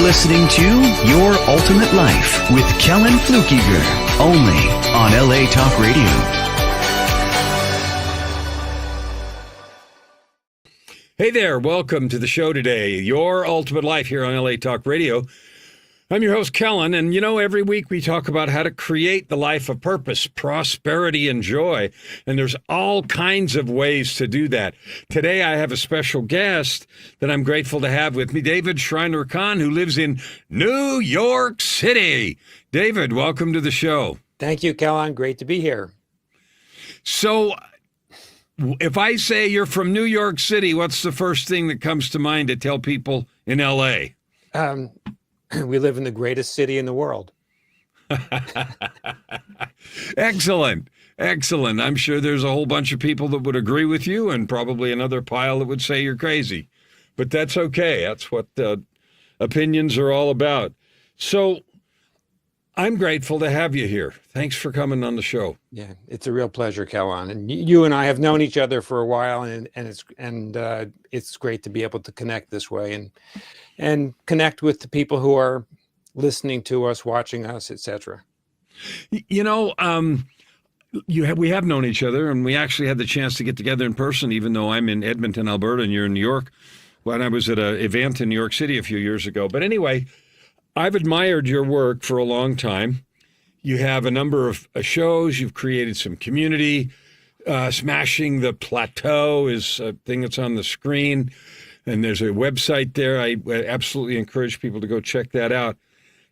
listening to Your Ultimate Life with Kellan Fluckiger, only on LA Talk Radio. Hey there, welcome to the show today, Your Ultimate Life here on LA Talk Radio. I'm your host, Kellan, and every week we talk about how to create the life of purpose, prosperity, and joy, and there's all kinds of ways to do that. Today I have a special guest that I'm grateful to have with me, David Schreiner-Kahn, who lives in New York City. David, welcome to the show. Thank you, Kellan. Great to be here. So, if I say you're from New York City, what's the first thing that comes to mind to tell people in LA? We live in the greatest city in the world. Excellent. Excellent. I'm sure there's a whole bunch of people that would agree with you and probably another pile that would say you're crazy. But that's okay. That's what opinions are all about. So I'm grateful to have you here. Thanks for coming on the show. Yeah, it's a real pleasure, Kellan. And you and I have known each other for a while, and it's great to be able to connect this way and connect with the people who are listening to us, watching us, etc. We have known each other, and we actually had the chance to get together in person, even though I'm in Edmonton, Alberta, and you're in New York, when I was at an event in New York City a few years ago. But anyway, I've admired your work for a long time. You have a number of shows. You've created some community. Smashing the Plateau is a thing that's on the screen. And there's a website there. I absolutely encourage people to go check that out.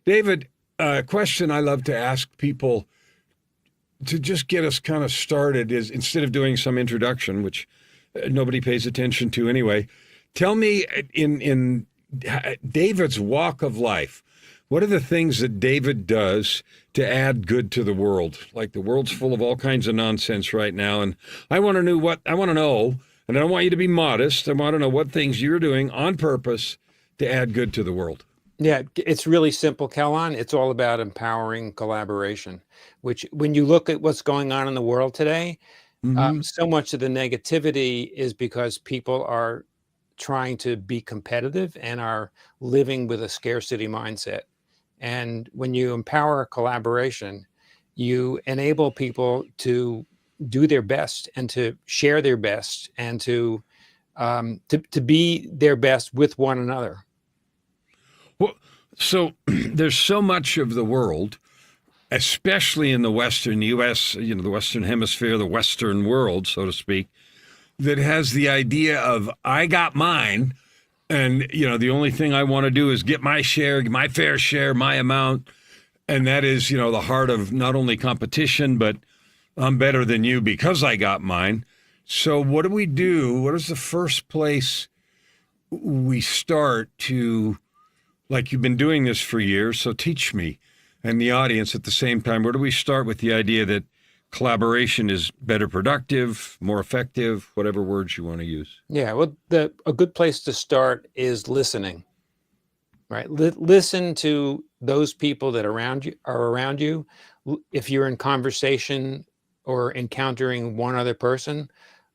David, a question I love to ask people to just get us kind of started is, instead of doing some introduction, which nobody pays attention to anyway, tell me in David's walk of life, what are the things that David does to add good to the world? Like, the world's full of all kinds of nonsense right now, and I want to know, and I don't want you to be modest. I want to know what things you're doing on purpose to add good to the world. Yeah, it's really simple, Kellan. It's all about empowering collaboration, which, when you look at what's going on in the world today, so much of the negativity is because people are trying to be competitive and are living with a scarcity mindset. And when you empower collaboration, you enable people to do their best and to share their best and to be their best with one another. Well, so there's so much of the world, especially in the Western U.S., the Western Hemisphere, the Western world, so to speak, that has the idea of, I got mine, and, the only thing I want to do is get my share, my fair share, my amount. And that is, the heart of not only competition, but I'm better than you because I got mine. So what do we do? What is the first place we start to, like, you've been doing this for years, so teach me and the audience at the same time, where do we start with the idea that collaboration is better productive, more effective, whatever words you want to use? Yeah, well, a good place to start is listening, right? Listen to those people that are around you. If you're in conversation or encountering one other person,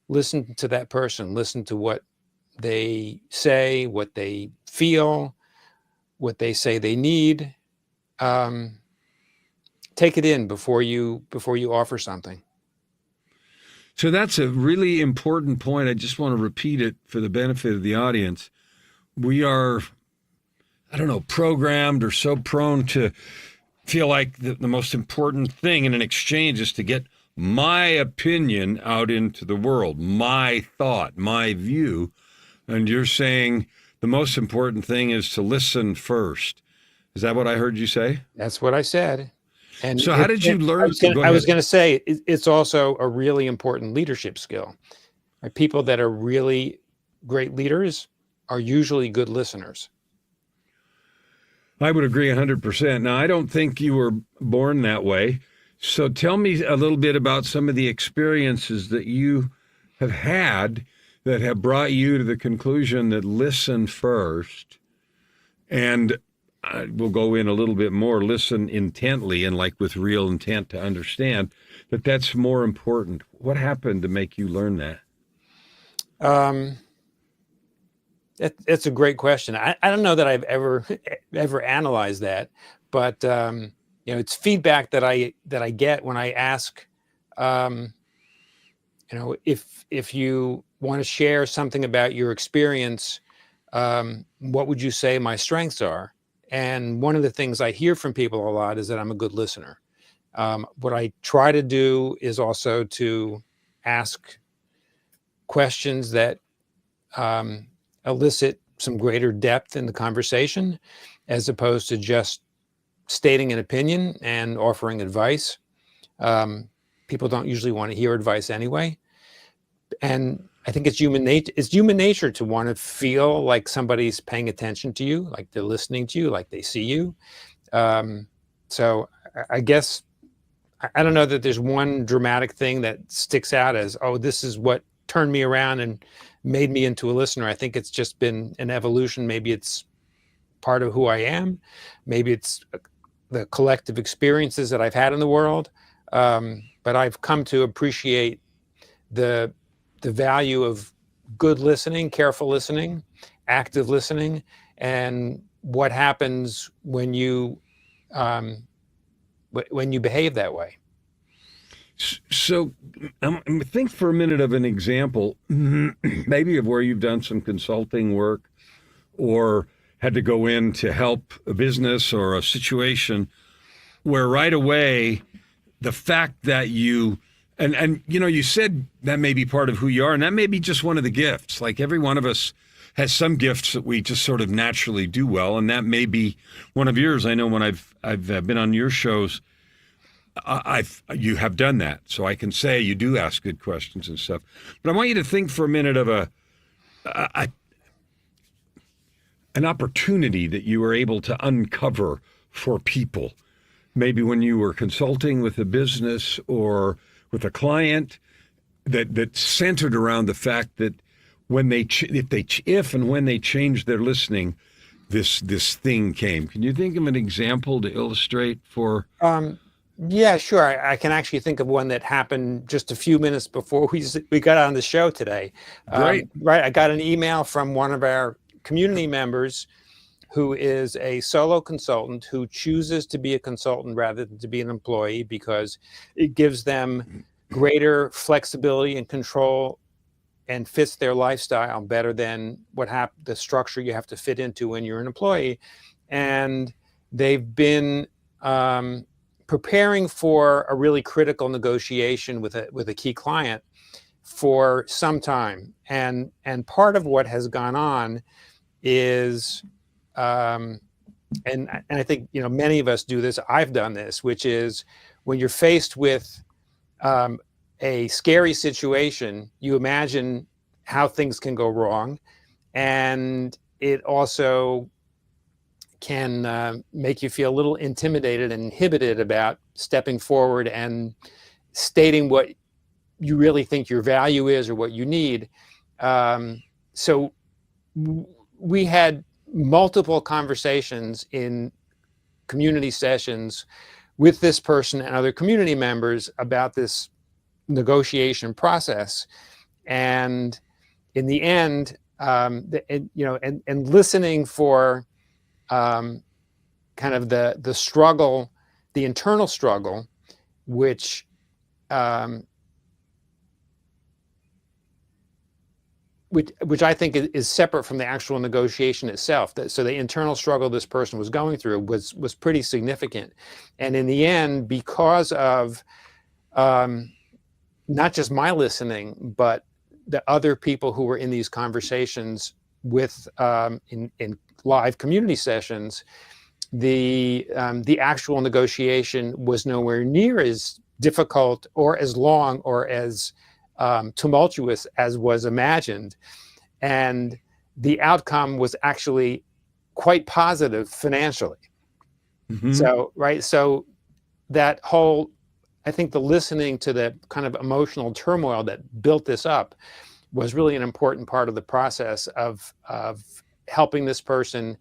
listen to that person. Listen to what they say, what they feel, what they say they need. Take it in before you offer something. So that's a really important point. I just want to repeat it for the benefit of the audience. We are, programmed or so prone to feel like the most important thing in an exchange is to get my opinion out into the world, my thought, my view. And you're saying the most important thing is to listen first. Is that what I heard you say? That's what I said. And so how did you learn? I was going to say, it's also a really important leadership skill. Right? People that are really great leaders are usually good listeners. I would agree 100%. Now, I don't think you were born that way. So tell me a little bit about some of the experiences that you have had that have brought you to the conclusion that listen first, and we'll go in a little bit more, listen intently and like with real intent to understand that that's more important. What happened to make you learn that? It's a great question. I don't know that I've ever analyzed that, but it's feedback that I get when I ask, um, if you want to share something about your experience, what would you say my strengths are? And one of the things I hear from people a lot is that I'm a good listener. What I try to do is also to ask questions that elicit some greater depth in the conversation, as opposed to just stating an opinion and offering advice. Um, People don't usually want to hear advice anyway. And I think it's human nature. It's human nature to want to feel like somebody's paying attention to you, like they're listening to you, like they see you. So I guess I don't know that there's one dramatic thing that sticks out as, oh, this is what turned me around and made me into a listener. I think it's just been an evolution. Maybe it's part of who I am. Maybe it's the collective experiences that I've had in the world. But I've come to appreciate the value of good listening, careful listening, active listening, and what happens when you behave that way. So think for a minute of an example, maybe of where you've done some consulting work or had to go in to help a business or a situation where right away the fact that you you said that may be part of who you are, and that may be just one of the gifts. Like every one of us has some gifts that we just sort of naturally do well, and that may be one of yours. I know when I've been on your shows, you have done that, so I can say you do ask good questions and stuff. But I want you to think for a minute of an opportunity that you were able to uncover for people, maybe when you were consulting with a business or with a client, that centered around the fact that if and when they changed their listening, this thing came. Can you think of an example to illustrate for? Yeah, sure. I can actually think of one that happened just a few minutes before we got on the show today. Right. Right. I got an email from one of our community members who is a solo consultant who chooses to be a consultant rather than to be an employee because it gives them greater flexibility and control and fits their lifestyle better than the structure you have to fit into when you're an employee. And they've been preparing for a really critical negotiation with a key client for some time. And part of what has gone on is, and I think many of us do this. I've done this, which is when you're faced with a scary situation, you imagine how things can go wrong, and it also can make you feel a little intimidated and inhibited about stepping forward and stating what you really think your value is or what you need. So we had multiple conversations in community sessions with this person and other community members about this negotiation process. And in the end, and listening for kind of the struggle, the internal struggle, which I think is separate from the actual negotiation itself. So the internal struggle this person was going through was pretty significant. And in the end, because of not just my listening, but the other people who were in these conversations with in live community sessions, the actual negotiation was nowhere near as difficult or as long or as tumultuous as was imagined. And the outcome was actually quite positive financially. Mm-hmm. So that whole, I think the listening to the kind of emotional turmoil that built this up was really an important part of the process of helping this person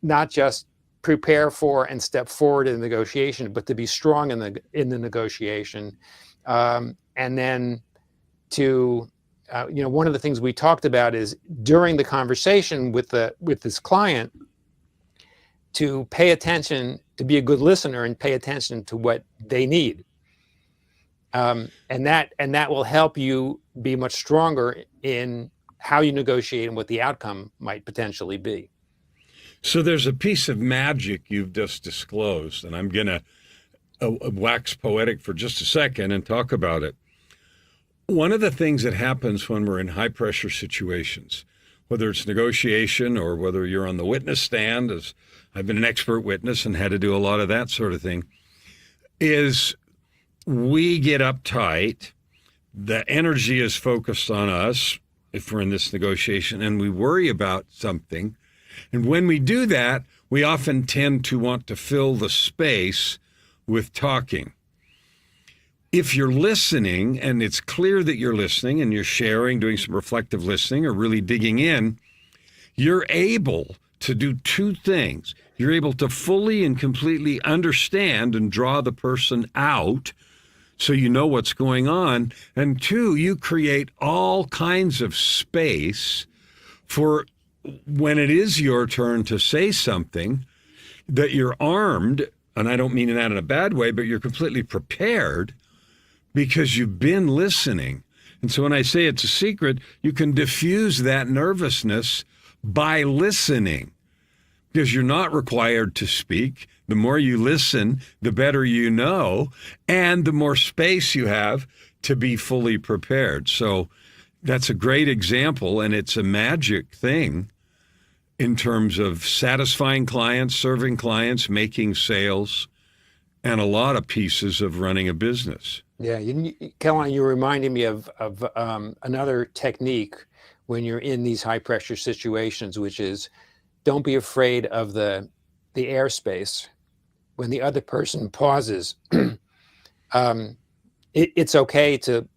not just prepare for and step forward in the negotiation, but to be strong in the negotiation, and then to one of the things we talked about is during the conversation with this client to pay attention, to be a good listener and pay attention to what they need. And that will help you be much stronger in how you negotiate and what the outcome might potentially be. So there's a piece of magic you've just disclosed, and I'm going to wax poetic for just a second and talk about it. One of the things that happens when we're in high pressure situations, whether it's negotiation or whether you're on the witness stand, as I've been an expert witness and had to do a lot of that sort of thing, is we get uptight, the energy is focused on us if we're in this negotiation, and we worry about something. And when we do that, we often tend to want to fill the space with talking. If you're listening, and it's clear that you're listening and you're sharing, doing some reflective listening or really digging in, you're able to do two things. You're able to fully and completely understand and draw the person out so you know what's going on. And two, you create all kinds of space for when it is your turn to say something, that you're armed, and I don't mean that in a bad way, but you're completely prepared because you've been listening. And so when I say it's a secret, you can diffuse that nervousness by listening, because you're not required to speak. The more you listen, the better you know, and the more space you have to be fully prepared. So that's a great example, and it's a magic thing in terms of satisfying clients, serving clients, making sales, and a lot of pieces of running a business. Yeah, Kellan, you're reminding me of another technique when you're in these high pressure situations, which is don't be afraid of the airspace. When the other person pauses, it's okay to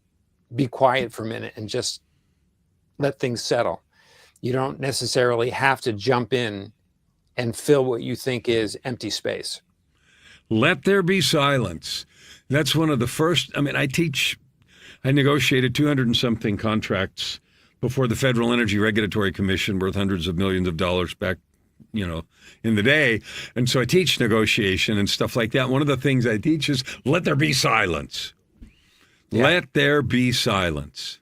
be quiet for a minute and just let things settle. You don't necessarily have to jump in and fill what you think is empty space. Let there be silence. That's one of the first. I mean, I negotiated 200 and something contracts before the Federal Energy Regulatory Commission, worth hundreds of millions of dollars back, in the day. And so I teach negotiation and stuff like that. One of the things I teach is let there be silence. Yeah. Let there be silence.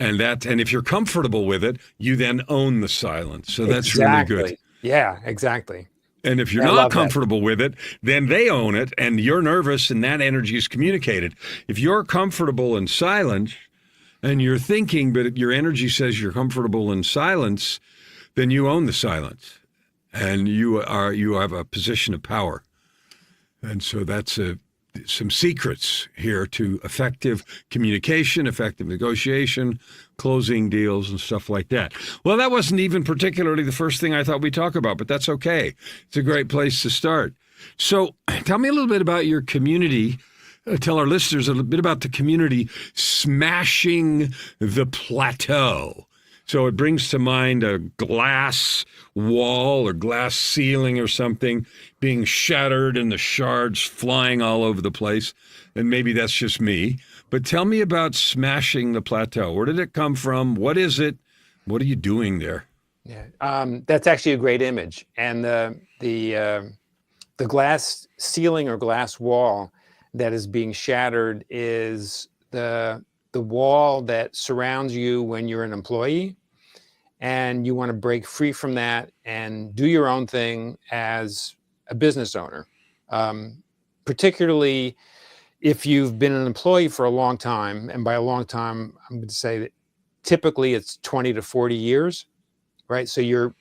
And if you're comfortable with it, you then own the silence. So that's exactly. Really good. Yeah, exactly. And if you're not comfortable with it, then they own it and you're nervous and that energy is communicated. If you're comfortable in silence and you're thinking, but your energy says you're comfortable in silence, then you own the silence and you have a position of power. And so that's some secrets here to effective communication, effective negotiation, closing deals and stuff like that. Well, that wasn't even particularly the first thing I thought we'd talk about, but that's okay. It's a great place to start. So tell me a little bit about your community. Tell our listeners a little bit about the community smashing the plateau. So it brings to mind a glass wall or glass ceiling or something being shattered and the shards flying all over the place. And maybe that's just me. But tell me about smashing the plateau. Where did it come from? What is it? What are you doing there? Yeah, that's actually a great image. And the glass ceiling or glass wall that is being shattered is the wall that surrounds you when you're an employee and you want to break free from that and do your own thing as a business owner. Particularly if you've been an employee for a long time, and by a long time, I'm going to say that typically it's 20 to 40 years, right? So you're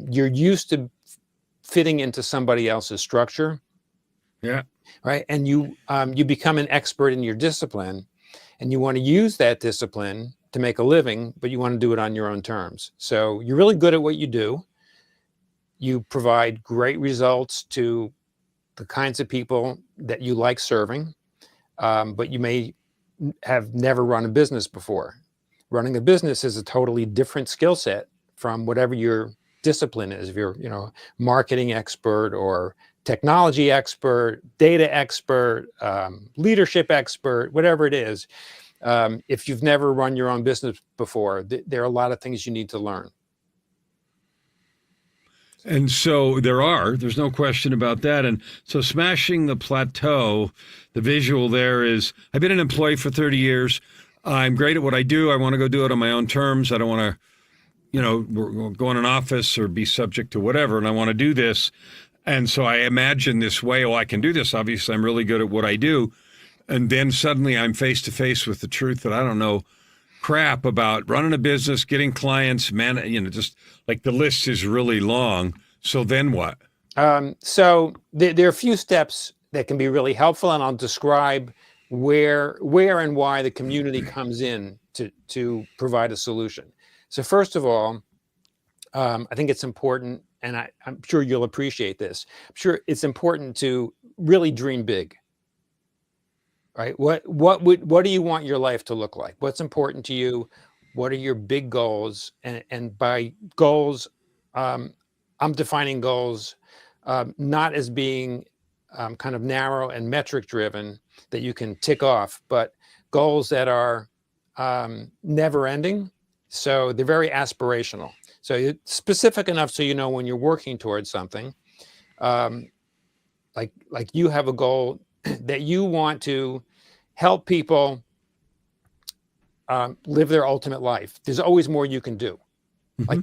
used to fitting into somebody else's structure. Yeah. Right. And you become an expert in your discipline and you want to use that discipline to make a living, but you want to do it on your own terms. So you're really good at what you do. You provide great results to the kinds of people that you like serving, but you may have never run a business before. Running a business is a totally different skill set from whatever your discipline is. If you're, marketing expert or technology expert, data expert, leadership expert, whatever it is, If you've never run your own business before, there are a lot of things you need to learn. And so there's no question about that. And so smashing the plateau, the visual there is, I've been an employee for 30 years. I'm great at what I do. I want to go do it on my own terms. I don't want to, go in an office or be subject to whatever. And I want to do this. And so I imagine this way, I can do this. Obviously, I'm really good at what I do. And then suddenly I'm face to face with the truth that I don't know crap about running a business, getting clients, just like the list is really long. So then what? So there are a few steps that can be really helpful, and I'll describe where and why the community comes in to provide a solution. So first of all, I think it's important, and I'm sure you'll appreciate this. I'm sure it's important to really dream big. Right? What do you want your life to look like? What's important to you? What are your big goals? And by goals, I'm defining goals not as being kind of narrow and metric driven that you can tick off, but goals that are never ending. So they're very aspirational. So it's specific enough so you know when you're working towards something. Like you have a goal that you want to help people live their ultimate life. There's always more you can do. Mm-hmm. Like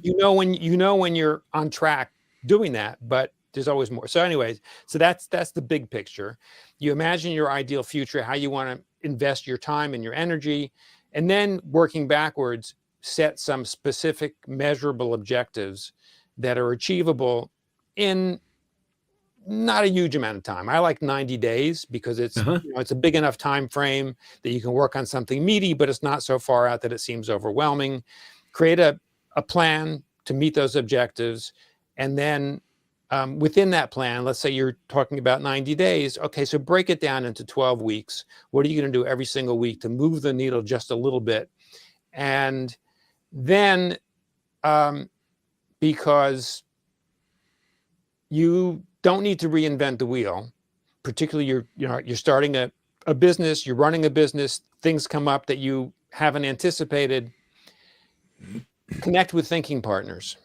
when you're on track doing that, but there's always more. So anyways, so that's the big picture. You imagine your ideal future, how you want to invest your time and your energy, and then working backwards, set some specific measurable objectives that are achievable in not a huge amount of time. I like 90 days because it's it's a big enough time frame that you can work on something meaty, but it's not so far out that it seems overwhelming. Create a plan to meet those objectives, and then within that plan, let's say you're talking about 90 days. Okay, so break it down into 12 weeks. What are you going to do every single week to move the needle just a little bit? And then because you don't need to reinvent the wheel, particularly you're starting a business, you're running a business, things come up that you haven't anticipated. Connect with thinking partners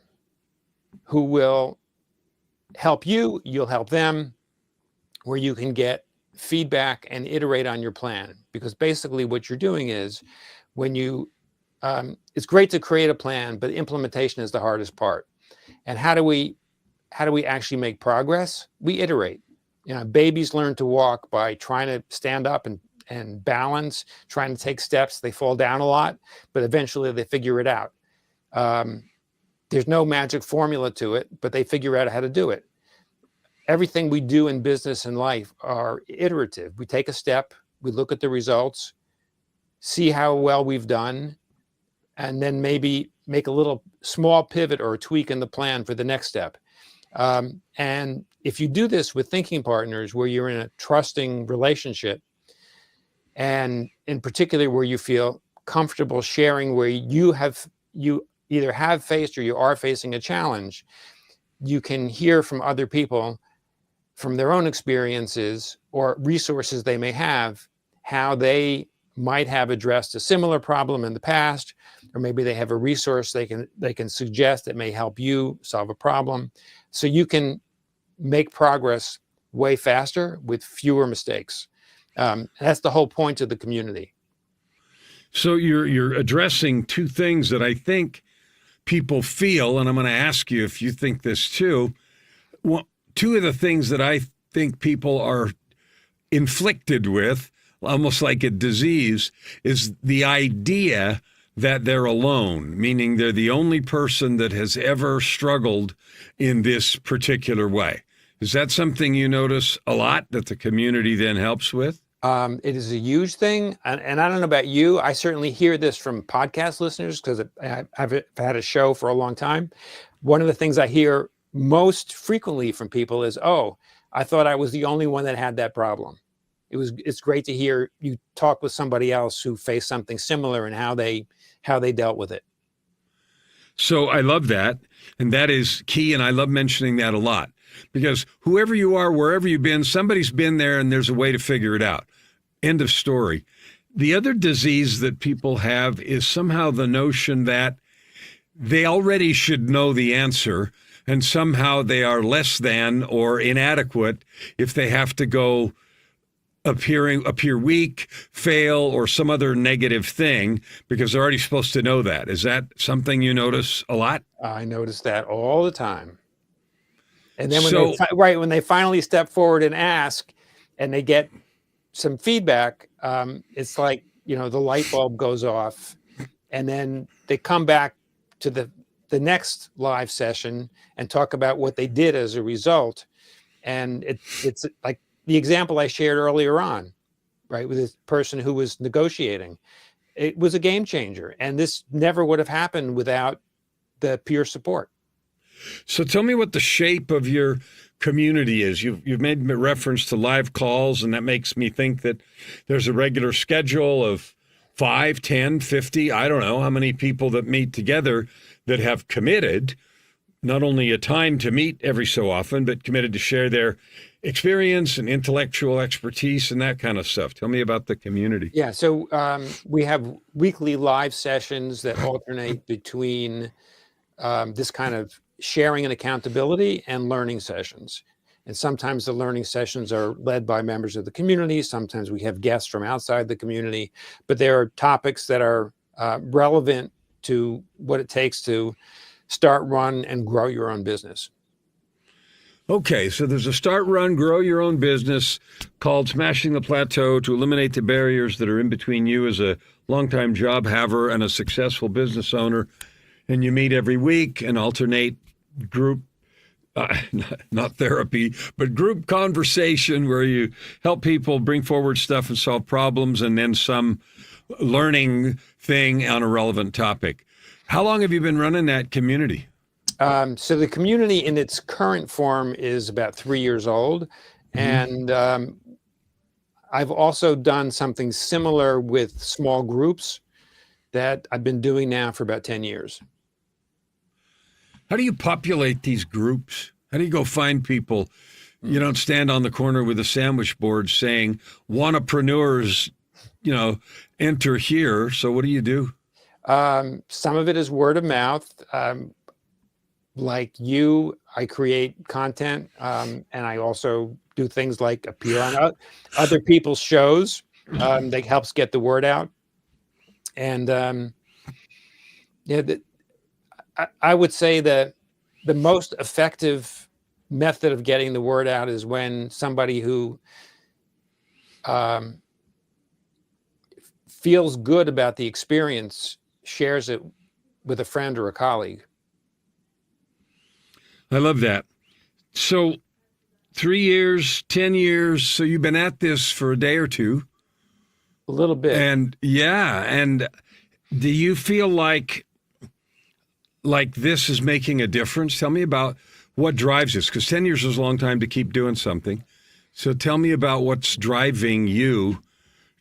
who will help you, you'll help them, where you can get feedback and iterate on your plan. Because basically what you're doing is when you, it's great to create a plan, but implementation is the hardest part. And how do we actually make progress? We iterate. Babies learn to walk by trying to stand up and balance, trying to take steps. They fall down a lot, but eventually they figure it out. There's no magic formula to it, but they figure out how to do it. Everything we do in business and life are iterative. We take a step, we look at the results, see how well we've done, and then maybe make a little small pivot or a tweak in the plan for the next step. And if you do this with thinking partners where you're in a trusting relationship, and in particular where you feel comfortable sharing where you either have faced or you are facing a challenge, you can hear from other people, from their own experiences or resources they may have, how they might have addressed a similar problem in the past, or maybe they have a resource they can suggest that may help you solve a problem. So you can make progress way faster with fewer mistakes. That's the whole point of the community. So you're addressing two things that I think people feel, and I'm going to ask you if you think this too. Well, two of the things that I think people are inflicted with, almost like a disease, is the idea that they're alone, meaning they're the only person that has ever struggled in this particular way. Is that something you notice a lot that the community then helps with? It is a huge thing. And I don't know about you. I certainly hear this from podcast listeners because I've had a show for a long time. One of the things I hear most frequently from people is, oh, I thought I was the only one that had that problem. It's great to hear you talk with somebody else who faced something similar and how they dealt with it. So I love that. And that is key. And I love mentioning that a lot because whoever you are, wherever you've been, somebody's been there and there's a way to figure it out. End of story. The other disease that people have is somehow the notion that they already should know the answer, and somehow they are less than or inadequate if they have to go appear weak, fail, or some other negative thing because they're already supposed to know that. Is that something you notice a lot? I notice that all the time. And then So- when they finally step forward and ask, and they get some feedback, it's like, the light bulb goes off, and then they come back to the next live session and talk about what they did as a result. And it's like the example I shared earlier on, right, with this person who was negotiating. It was a game changer, and this never would have happened without the peer support. So tell me what the shape of your community is. You've made reference to live calls, and that makes me think that there's a regular schedule of 5, 10, 50, I don't know how many people that meet together that have committed not only a time to meet every so often, but committed to share their experience and intellectual expertise and that kind of stuff. Tell me about the community. Yeah, so we have weekly live sessions that alternate between this kind of sharing and accountability and learning sessions. And sometimes the learning sessions are led by members of the community. Sometimes we have guests from outside the community, but there are topics that are relevant to what it takes to start, run, and grow your own business. Okay, so there's a start, run, grow your own business called Smashing the Plateau to eliminate the barriers that are in between you as a longtime job haver and a successful business owner. And you meet every week and alternate group, not therapy, but group conversation where you help people bring forward stuff and solve problems, and then some learning thing on a relevant topic. How long have you been running that community? So the community in its current form is about 3 years old. And I've also done something similar with small groups that I've been doing now for about 10 years. How do you populate these groups? How do you go find people? You don't stand on the corner with a sandwich board saying, "Wannapreneurs, enter here." So what do you do? Some of it is word of mouth. Like you, I create content, and I also do things like appear on other people's shows. That helps get the word out. And I would say that the most effective method of getting the word out is when somebody who feels good about the experience shares it with a friend or a colleague. I love that. So 3 years, 10 years, so you've been at this for a day or two. A little bit. And and do you feel like this is making a difference? Tell me about what drives this, because 10 years is a long time to keep doing something. So tell me about what's driving you,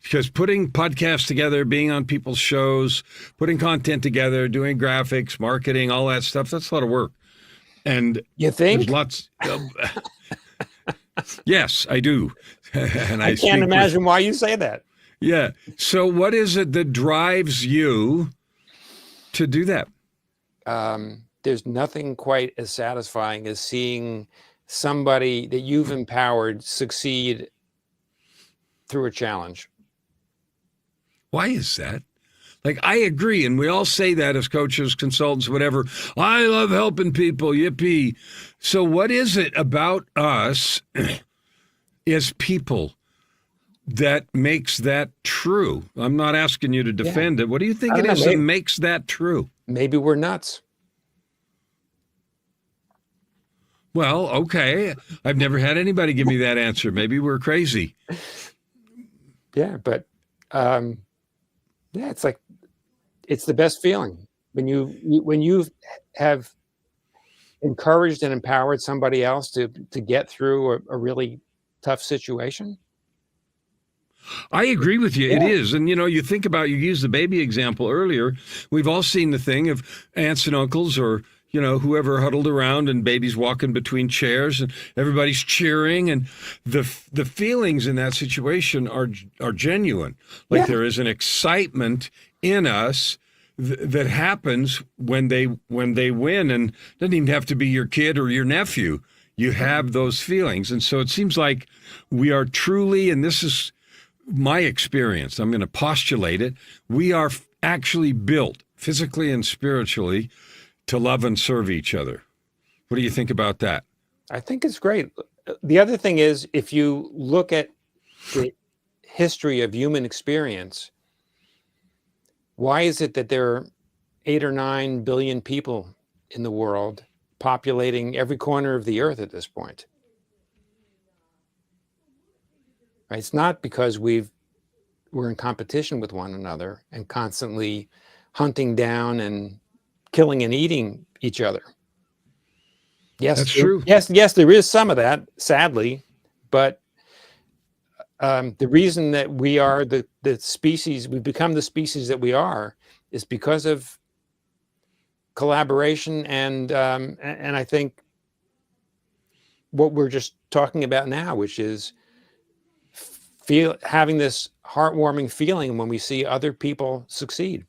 because putting podcasts together, being on people's shows, putting content together, doing graphics, marketing, all that stuff, that's a lot of work. And you think? There's lots. Yes, I do. And I can't imagine why you say that. Yeah. So what is it that drives you to do that? There's nothing quite as satisfying as seeing somebody that you've empowered succeed through a challenge. Why is that? Like, I agree, and we all say that as coaches, consultants, whatever. I love helping people, yippee. So what is it about us as people that makes that true? I'm not asking you to defend it. What do you think it is that makes that true? Maybe we're nuts. Well, okay. I've never had anybody give me that answer. Maybe we're crazy. Yeah, but it's like, it's the best feeling when you have encouraged and empowered somebody else to get through a really tough situation. I agree with you. Yeah. It is. And, you think about, you used the baby example earlier. We've all seen the thing of aunts and uncles or, whoever huddled around and babies walking between chairs and everybody's cheering, and the feelings in that situation are genuine. Like there is an excitement in us that happens when they win, and it doesn't even have to be your kid or your nephew. You have those feelings. And so it seems like we are truly, and this is my experience, I'm going to postulate it, we are actually built physically and spiritually to love and serve each other. What do you think about that? I think it's great. The other thing is, if you look at the history of human experience, why is it that there are 8 or 9 billion people in the world populating every corner of the earth at this point? Right? It's not because we're in competition with one another and constantly hunting down and killing and eating each other. Yes, that's true. Yes, there is some of that, sadly, but the reason that we are the species, we've become the species that we are, is because of collaboration and I think what we're just talking about now, which is having this heartwarming feeling when we see other people succeed.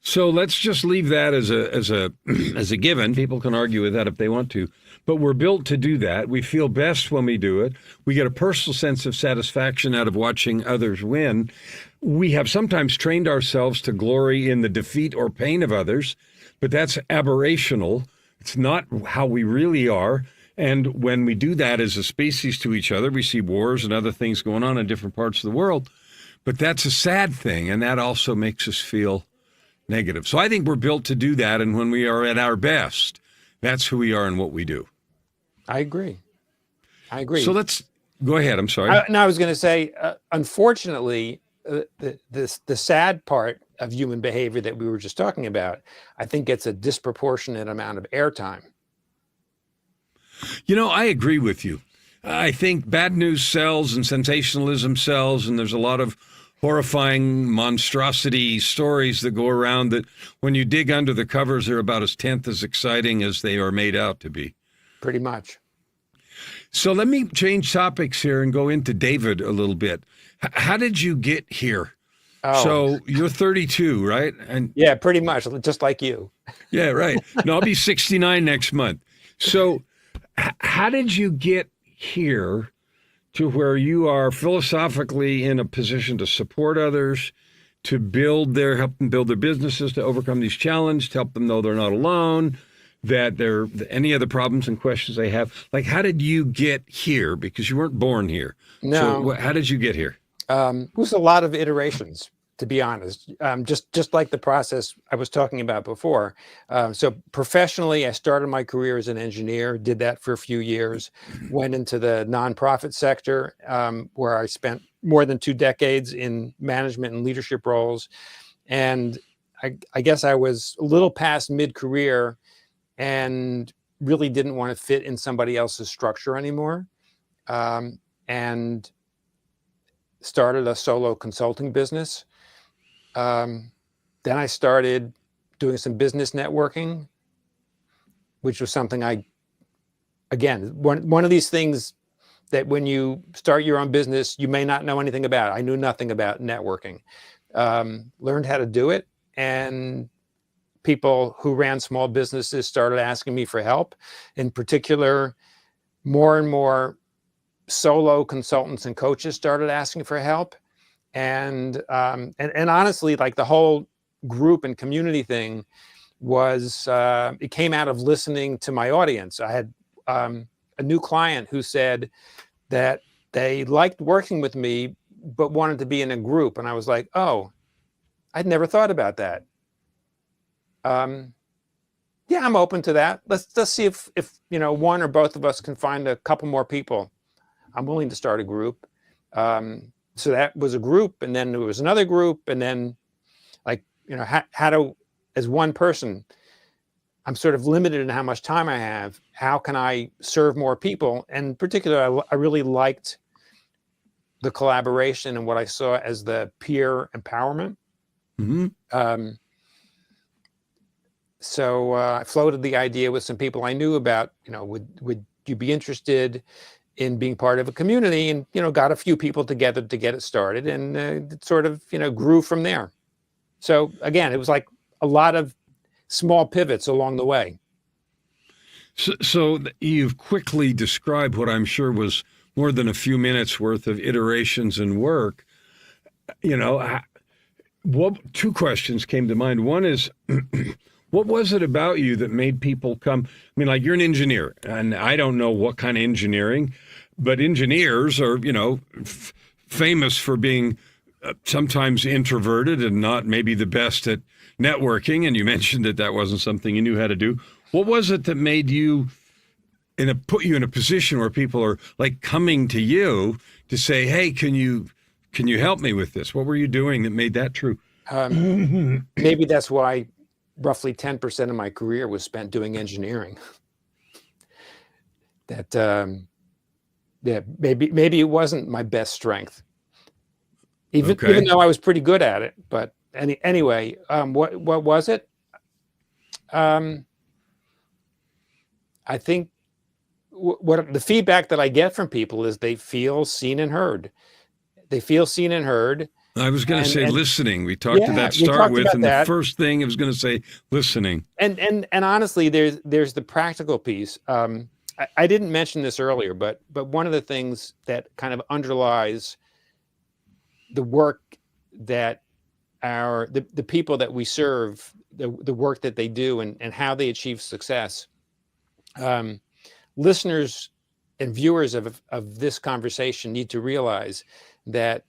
So let's just leave that as a given. People can argue with that if they want to, but we're built to do that. We feel best when we do it. We get a personal sense of satisfaction out of watching others win. We have sometimes trained ourselves to glory in the defeat or pain of others, but that's aberrational. It's not how we really are. And when we do that as a species to each other, we see wars and other things going on in different parts of the world. But that's a sad thing, and that also makes us feel negative. So I think we're built to do that, and when we are at our best, that's who we are and what we do. I agree. So let's go ahead. I'm sorry. I was going to say, unfortunately, the sad part of human behavior that we were just talking about, I think gets a disproportionate amount of airtime. I agree with you. I think bad news sells and sensationalism sells, and there's a lot of horrifying monstrosity stories that go around that when you dig under the covers, they're about as tenth as exciting as they are made out to be. Pretty much. So let me change topics here and go into David a little bit. How did you get here? Oh. So you're 32, right? And yeah, pretty much, just like you. Yeah, right. No, I'll be 69 next month. So how did you get here to where you are philosophically in a position to support others, to help them build their businesses, to overcome these challenges, to help them know they're not alone, that there any other problems and questions they have? Like, how did you get here? Because you weren't born here. No. So how did you get here? It was a lot of iterations, to be honest, just like the process I was talking about before. So professionally, I started my career as an engineer, did that for a few years, went into the nonprofit sector, where I spent more than 2 decades in management and leadership roles. And I guess I was a little past mid-career and really didn't want to fit in somebody else's structure anymore. And started a solo consulting business. Then I started doing some business networking, which was something one of these things that when you start your own business, you may not know anything about. I knew nothing about networking. Learned how to do it, and people who ran small businesses started asking me for help. In particular, more and more solo consultants and coaches started asking for help. And honestly, like the whole group and community thing was, it came out of listening to my audience. I had a new client who said that they liked working with me, but wanted to be in a group. And I was like, oh, I'd never thought about that. Yeah, I'm open to that. Let's see if one or both of us can find a couple more people. I'm willing to start a group. So that was a group, and then there was another group, and then how to, as one person, I'm sort of limited in how much time I have. How can I serve more people? And in particular, I really liked the collaboration and what I saw as the peer empowerment. Mm-hmm. So I floated the idea with some people I knew about, would you be interested in being part of a community? And, got a few people together to get it started, and it sort of, grew from there. So again, it was like a lot of small pivots along the way. So you've quickly described what I'm sure was more than a few minutes worth of iterations and work. Two questions came to mind. One is, what was it about you that made people come? I mean, like, you're an engineer, and I don't know what kind of engineering, but engineers are, famous for being sometimes introverted and not maybe the best at networking. And you mentioned that wasn't something you knew how to do. What was it that made you put you in a position where people are like coming to you to say, "Hey, can you help me with this?" What were you doing that made that true? Maybe that's why roughly 10% of my career was spent doing engineering. Maybe it wasn't my best strength, even though I was pretty good at it. But anyway, what was it? I think what the feedback that I get from people is they feel seen and heard. They feel seen and heard. I was going to say listening. We talked to that start with, and the first thing I was going to say listening. And honestly, there's the practical piece. I didn't mention this earlier, but one of the things that kind of underlies the work that the people that we serve, the work that they do, and how they achieve success. Listeners and viewers of this conversation need to realize that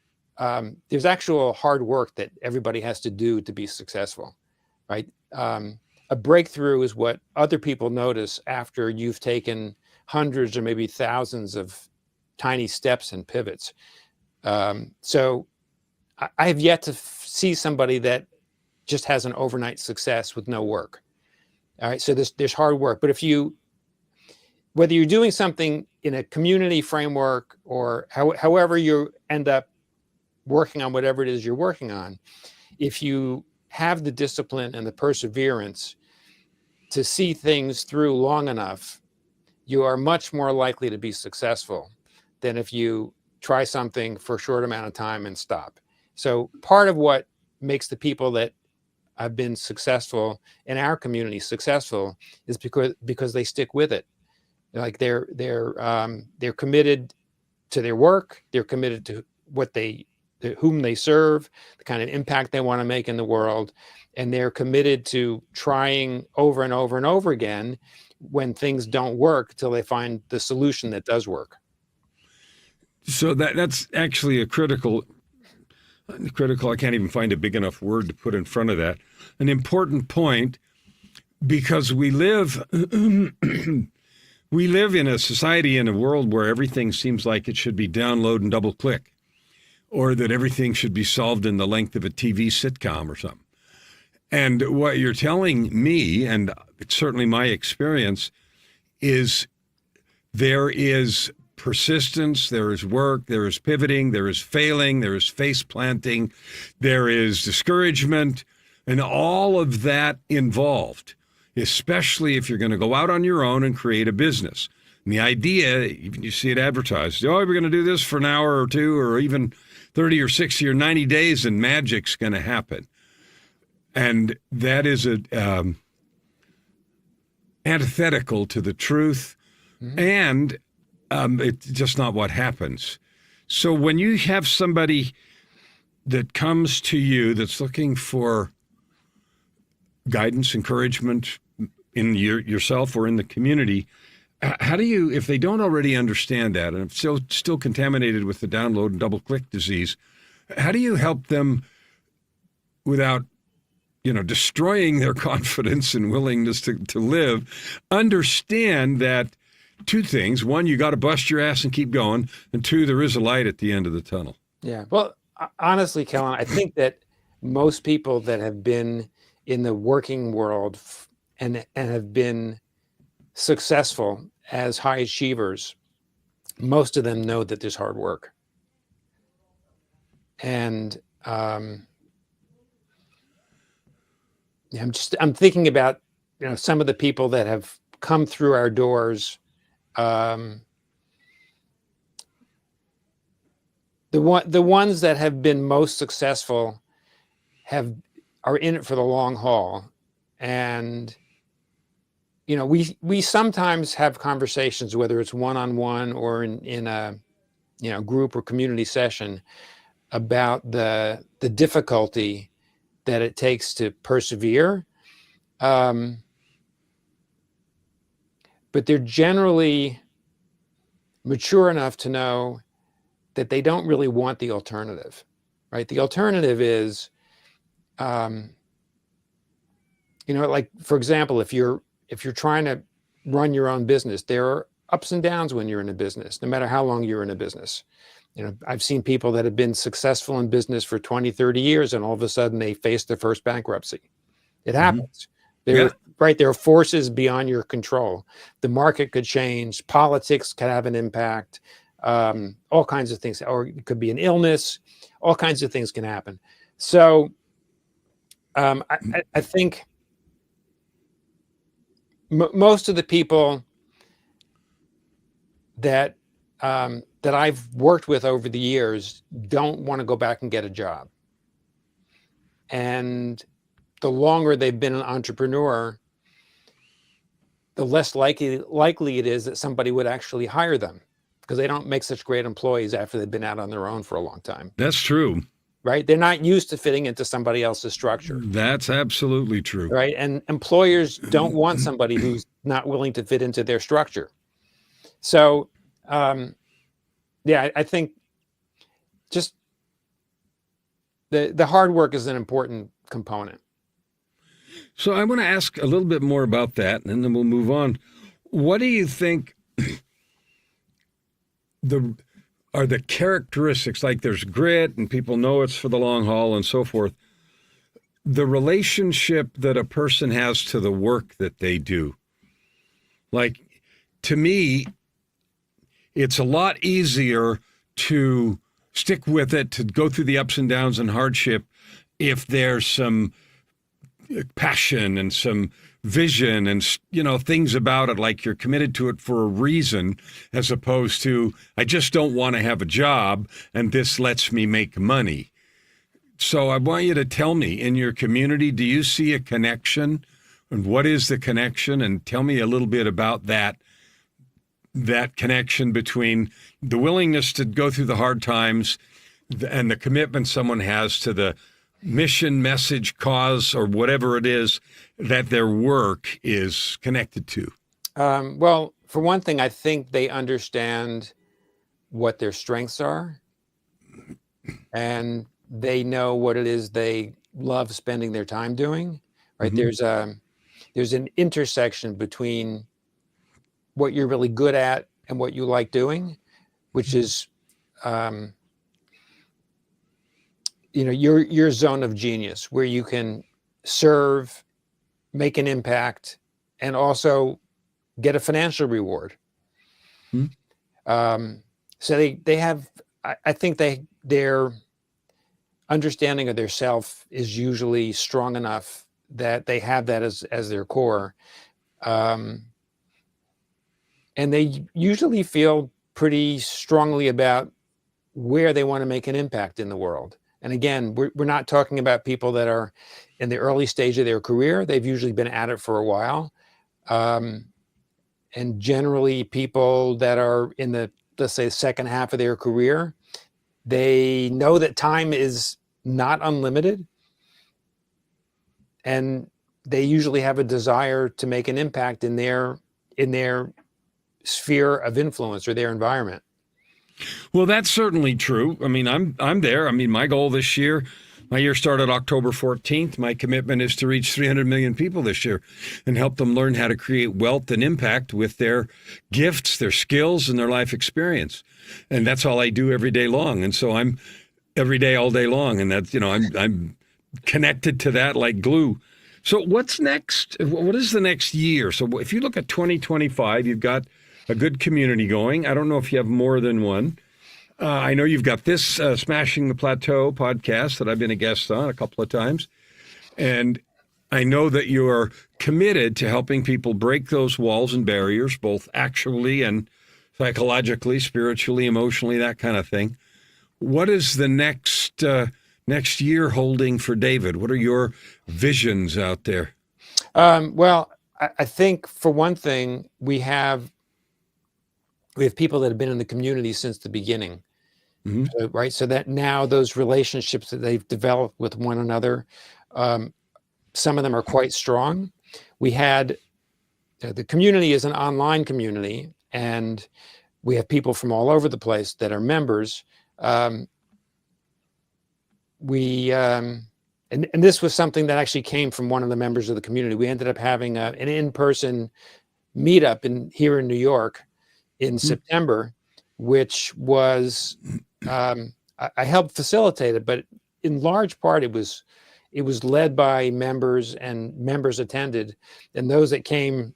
there's actual hard work that everybody has to do to be successful, right? A breakthrough is what other people notice after you've taken hundreds or maybe thousands of tiny steps and pivots. So I have yet to see somebody that just has an overnight success with no work. All right, so there's hard work, but whether you're doing something in a community framework or however you end up working on whatever it is you're working on, if you have the discipline and the perseverance to see things through long enough, you are much more likely to be successful than if you try something for a short amount of time and stop. So part of what makes the people that have been successful in our community successful is because they stick with it. Like they're committed to their work. They're committed to whom they serve, the kind of impact they want to make in the world, and they're committed to trying over and over and over again when things don't work till they find the solution that does work. So that's actually a critical. I can't even find a big enough word to put in front of that. An important point, because we live in a society, in a world where everything seems like it should be download and double click, or that everything should be solved in the length of a TV sitcom or something. And what you're telling me, and it's certainly my experience, is there is persistence, there is work, there is pivoting, there is failing, there is face planting, there is discouragement, and all of that involved, especially if you're going to go out on your own and create a business. And the idea, even you see it advertised, we're going to do this for an hour or two, or even 30 or 60 or 90 days, and magic's going to happen. And that is antithetical to the truth, and it's just not what happens. So when you have somebody that comes to you that's looking for guidance, encouragement in yourself or in the community, how do you, if they don't already understand that and still contaminated with the download and double click disease, how do you help them without destroying their confidence and willingness to live, understand that two things: one, you got to bust your ass and keep going, and two, there is a light at the end of the tunnel? Yeah. Well, honestly, Kellan, I think that most people that have been in the working world and have been successful as high achievers, most of them know that there's hard work. And I'm thinking about some of the people that have come through our doors, the ones that have been most successful are in it for the long haul. And we sometimes have conversations, whether it's one-on-one or in a group or community session, about the difficulty that it takes to persevere. But they're generally mature enough to know that they don't really want the alternative, right? The alternative is, like, for example, if you're trying to run your own business, there are ups and downs when you're in a business, no matter how long you're in a business. I've seen people that have been successful in business for 20, 30 years, and all of a sudden they face their first bankruptcy. It happens. There are forces beyond your control. The market could change. Politics could have an impact. All kinds of things, or it could be an illness. All kinds of things can happen. So I think most of the people that I've worked with over the years don't want to go back and get a job. And the longer they've been an entrepreneur, the less likely it is that somebody would actually hire them, because they don't make such great employees after they've been out on their own for a long time. That's true. Right? They're not used to fitting into somebody else's structure. That's absolutely true. Right? And employers don't want somebody who's not willing to fit into their structure. So, I think just the hard work is an important component. So I want to ask a little bit more about that, and then we'll move on. What do you think are the characteristics? Like, there's grit and people know it's for the long haul and so forth. The relationship that a person has to the work that they do. Like, to me, it's a lot easier to stick with it, to go through the ups and downs and hardship, if there's some passion and some vision and, things about it, like you're committed to it for a reason, as opposed to, I just don't want to have a job and this lets me make money. So I want you to tell me, in your community, do you see a connection? And what is the connection? And tell me a little bit about that connection between the willingness to go through the hard times and the commitment someone has to the mission, message, cause, or whatever it is that their work is connected to. Well, for one thing, I think they understand what their strengths are, and they know what it is they love spending their time doing. Right? Mm-hmm. There's an intersection between what you're really good at and what you like doing, which is your zone of genius, where you can serve, make an impact, and also get a financial reward. So they have, I think their understanding of their self is usually strong enough that they have that as their core. And they usually feel pretty strongly about where they want to make an impact in the world. And again, we're not talking about people that are in the early stage of their career. They've usually been at it for a while. And generally people that are in the, let's say, second half of their career, they know that time is not unlimited. And they usually have a desire to make an impact in their sphere of influence or their environment. Well, that's certainly true. I mean, I'm there. I mean, my goal this year, my year started October 14th. My commitment is to reach 300 million people this year and help them learn how to create wealth and impact with their gifts, their skills, and their life experience. And that's all I do every day long. And so I'm every day, all day long. And that's, I'm connected to that like glue. So what's next? What is the next year? So if you look at 2025, you've got a good community going. I don't know if you have more than one. I know you've got this Smashing the Plateau podcast that I've been a guest on a couple of times. And I know that you are committed to helping people break those walls and barriers, both actually and psychologically, spiritually, emotionally, that kind of thing. What is the next year holding for David? What are your visions out there? Well, I think for one thing, we have people that have been in the community since the beginning, right? So that now those relationships that they've developed with one another, some of them are quite strong. We had the community is an online community, and we have people from all over the place that are members. And this was something that actually came from one of the members of the community. We ended up having an in-person meetup here in New York in September, which was I helped facilitate it, but in large part it was led by members, and members attended, and those that came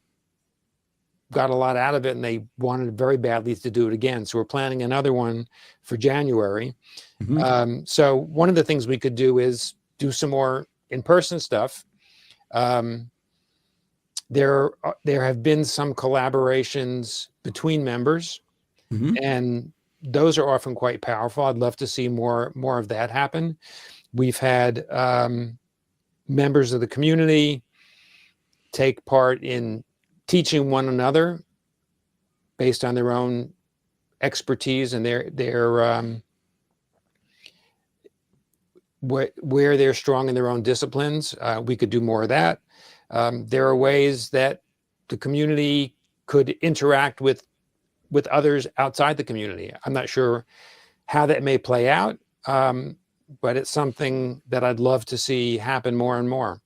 got a lot out of it, and they wanted very badly to do it again. So we're planning another one for January. So one of the things we could do is do some more in-person stuff. There have been some collaborations between members, and those are often quite powerful. I'd love to see more of that happen. We've had members of the community take part in teaching one another based on their own expertise and their where they're strong in their own disciplines. We could do more of that. There are ways that the community could interact with others outside the community. I'm not sure how that may play out, but it's something that I'd love to see happen more and more.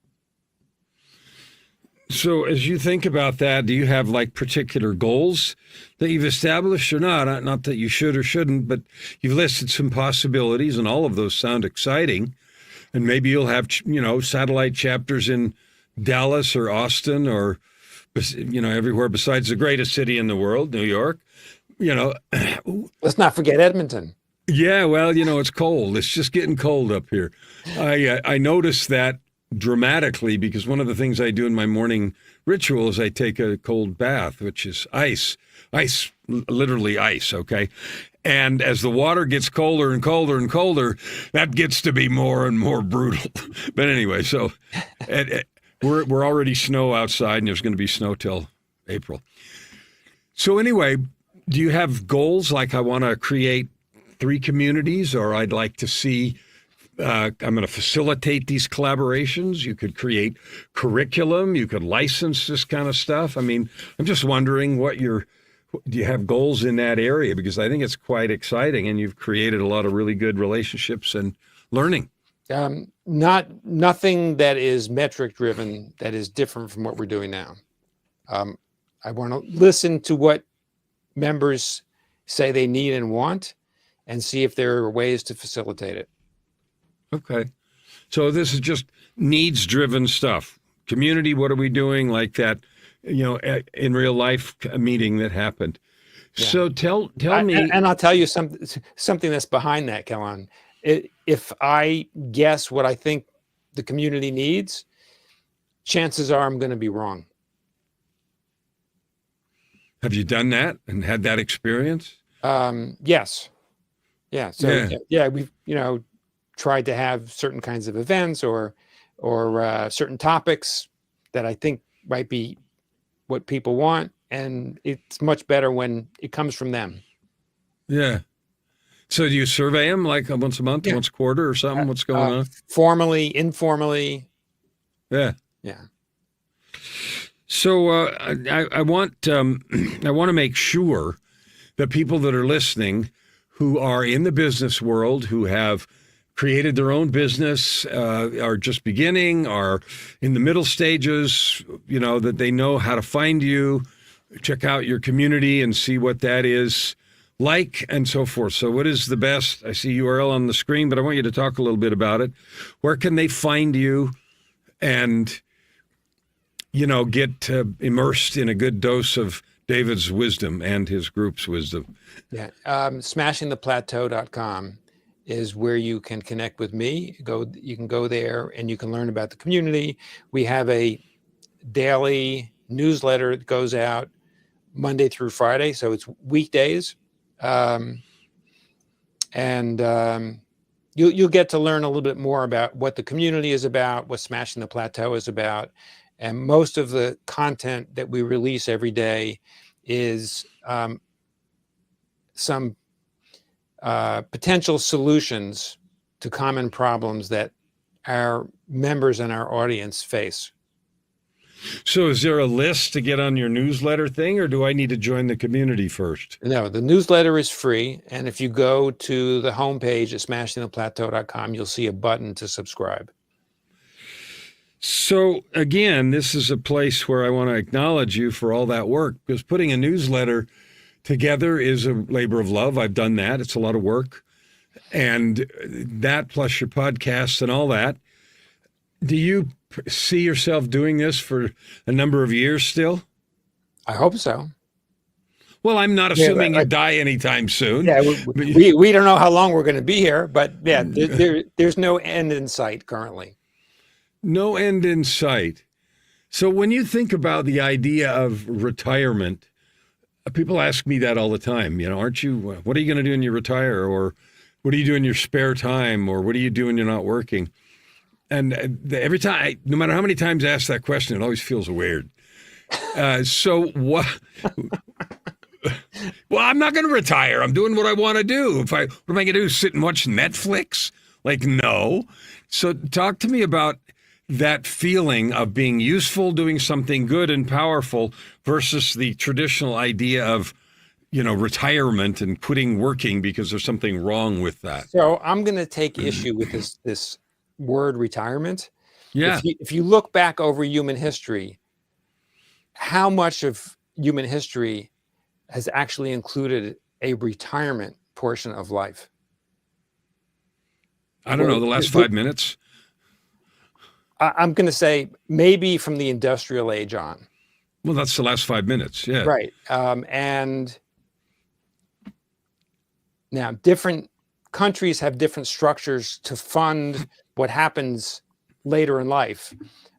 So as you think about that, do you have like particular goals that you've established or not? Not that you should or shouldn't, but you've listed some possibilities, and all of those sound exciting. And maybe you'll have, satellite chapters in Dallas or Austin or, everywhere besides the greatest city in the world, New York. Let's not forget Edmonton. Yeah, well, it's cold. It's just getting cold up here. I noticed that dramatically because one of the things I do in my morning ritual is I take a cold bath, which is ice, literally ice, okay? And as the water gets colder and colder and colder, that gets to be more and more brutal. But anyway, so we're already snow outside, and there's going to be snow till April. So anyway, do you have goals like I want to create 3 communities, or I'd like to see I'm going to facilitate these collaborations? You could create curriculum. You could license this kind of stuff. I mean, I'm just wondering do you have goals in that area? Because I think it's quite exciting, and you've created a lot of really good relationships and learning. Nothing that is metric driven that is different from what we're doing now. I want to listen to what members say they need and want, and see if there are ways to facilitate it. Okay. So this is just needs-driven stuff. Community, what are we doing? Like that, in real life, a meeting that happened. Yeah. So tell me. And I'll tell you something that's behind that, Kellan. If I guess what I think the community needs, chances are I'm going to be wrong. Have you done that and had that experience? Yes. Yeah. So yeah, we've, tried to have certain kinds of events or certain topics that I think might be what people want, and it's much better when it comes from them. Yeah. So do you survey them like once a month, once a quarter or something? What's going on? Formally, informally. Yeah. Yeah. So I want to make sure that people that are listening who are in the business world, who have created their own business, are just beginning, are in the middle stages, that they know how to find you, check out your community and see what that is like, and so forth. So what is the best? I see URL on the screen, but I want you to talk a little bit about it. Where can they find you and, get immersed in a good dose of David's wisdom and his group's wisdom? Yeah. Smashingtheplateau.com. is where you can connect with me. You can go there and you can learn about the community. We have a daily newsletter that goes out Monday through Friday, so it's weekdays. You'll get to learn a little bit more about what the community is about, what Smashing the Plateau is about. And most of the content that we release every day is some potential solutions to common problems that our members and our audience face. So is there a list to get on your newsletter thing, or do I need to join the community first? No, the newsletter is free. And if you go to the homepage at smashingtheplateau.com, you'll see a button to subscribe. So again, this is a place where I want to acknowledge you for all that work, because putting a newsletter together is a labor of love. I've done that. It's a lot of work. And that plus your podcasts and all that. Do you see yourself doing this for a number of years still? I hope so. Well, I'm not assuming you die anytime soon. Yeah, we don't know how long we're going to be here, but yeah, there's no end in sight currently. No end in sight. So when you think about the idea of retirement, people ask me that all the time. What are you going to do when you retire? Or what do you do in your spare time? Or what do you do when you're not working? And every time, no matter how many times I ask that question, it always feels weird. So what? Well, I'm not going to retire. I'm doing what I want to do. What am I going to do? Sit and watch Netflix? No. So talk to me about that feeling of being useful, doing something good and powerful versus the traditional idea of, retirement and quitting working because there's something wrong with that. So I'm going to take issue with this word retirement. Yeah. If you look back over human history, how much of human history has actually included a retirement portion of life? I don't know, the last 5 minutes? I'm going to say maybe from the industrial age on. Well, that's the last 5 minutes, yeah. Right. And now different countries have different structures to fund what happens later in life.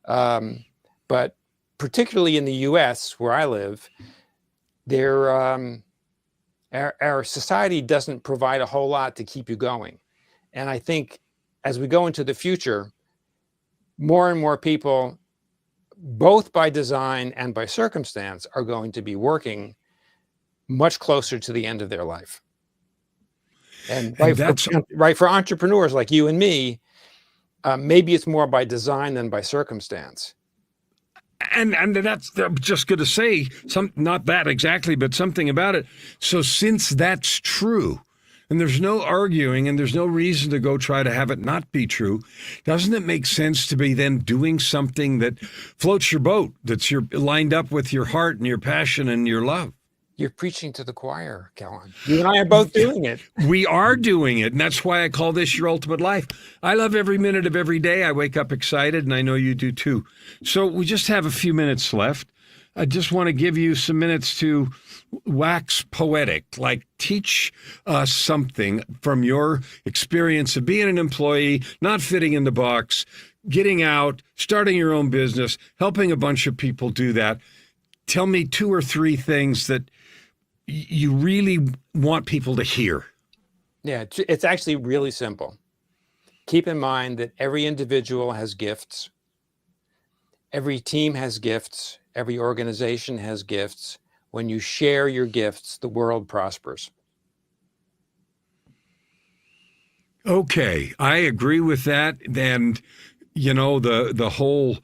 But particularly in the US, where I live, our society doesn't provide a whole lot to keep you going. And I think as we go into the future, more and more people, both by design and by circumstance, are going to be working much closer to the end of their life. And for entrepreneurs like you and me, maybe it's more by design than by circumstance. And that's just going to say not that exactly, but something about it. So since that's true, and there's no arguing and there's no reason to go try to have it not be true, doesn't it make sense to be then doing something that floats your boat, that's lined up with your heart and your passion and your love? You're preaching to the choir, Kellan. You and I are both doing it. We are doing it, and that's why I call this your ultimate life. I love every minute of every day. I wake up excited, and I know you do too. So we just have a few minutes left. I just want to give you some minutes to wax poetic, teach us something from your experience of being an employee, not fitting in the box, getting out, starting your own business, helping a bunch of people do that. Tell me 2 or 3 things that you really want people to hear. Yeah, it's actually really simple. Keep in mind that every individual has gifts. Every team has gifts. Every organization has gifts. When you share your gifts, the world prospers. Okay, I agree with that. And, the whole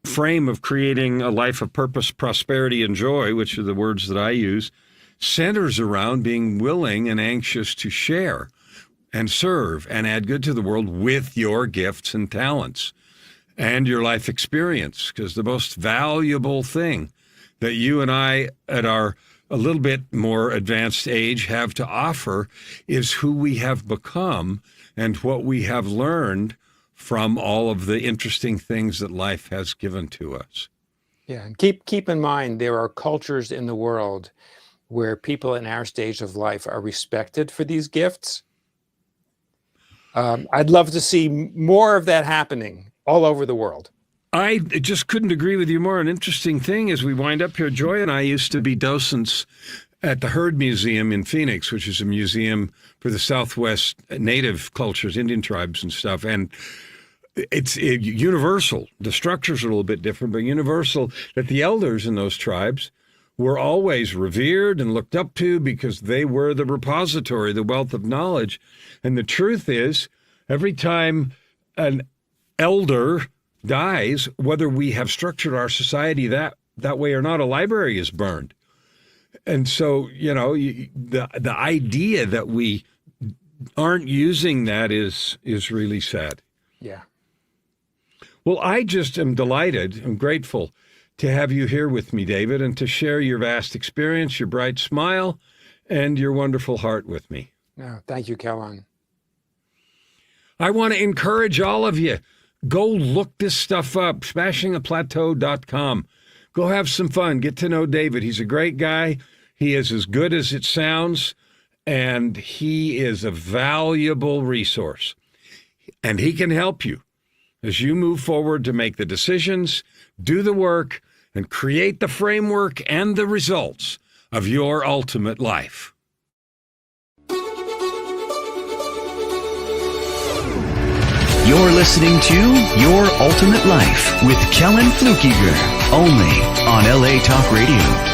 frame of creating a life of purpose, prosperity, and joy, which are the words that I use, centers around being willing and anxious to share and serve and add good to the world with your gifts and talents and your life experience. Because the most valuable thing that you and I at our a little bit more advanced age have to offer is who we have become and what we have learned from all of the interesting things that life has given to us. Yeah, and keep in mind, there are cultures in the world where people in our stage of life are respected for these gifts. I'd love to see more of that happening all over the world. I just couldn't agree with you more. An interesting thing as we wind up here, Joy and I used to be docents at the Heard Museum in Phoenix, which is a museum for the Southwest native cultures, Indian tribes and stuff. And it's universal. The structures are a little bit different, but universal that the elders in those tribes were always revered and looked up to because they were the repository, the wealth of knowledge. And the truth is, every time an elder dies, whether we have structured our society that way or not, a library is burned. And so, the idea that we aren't using that is really sad. Yeah. Well, I just am delighted. I'm grateful to have you here with me, David, and to share your vast experience, your bright smile, and your wonderful heart with me. No, thank you, Kellan. I want to encourage all of you. Go look this stuff up, smashingtheplateau.com. Go have some fun. Get to know David. He's a great guy. He is as good as it sounds, and he is a valuable resource. And he can help you as you move forward to make the decisions, do the work, and create the framework and the results of your ultimate life. You're listening to Your Ultimate Life with Kellan Fluckiger, only on LA Talk Radio.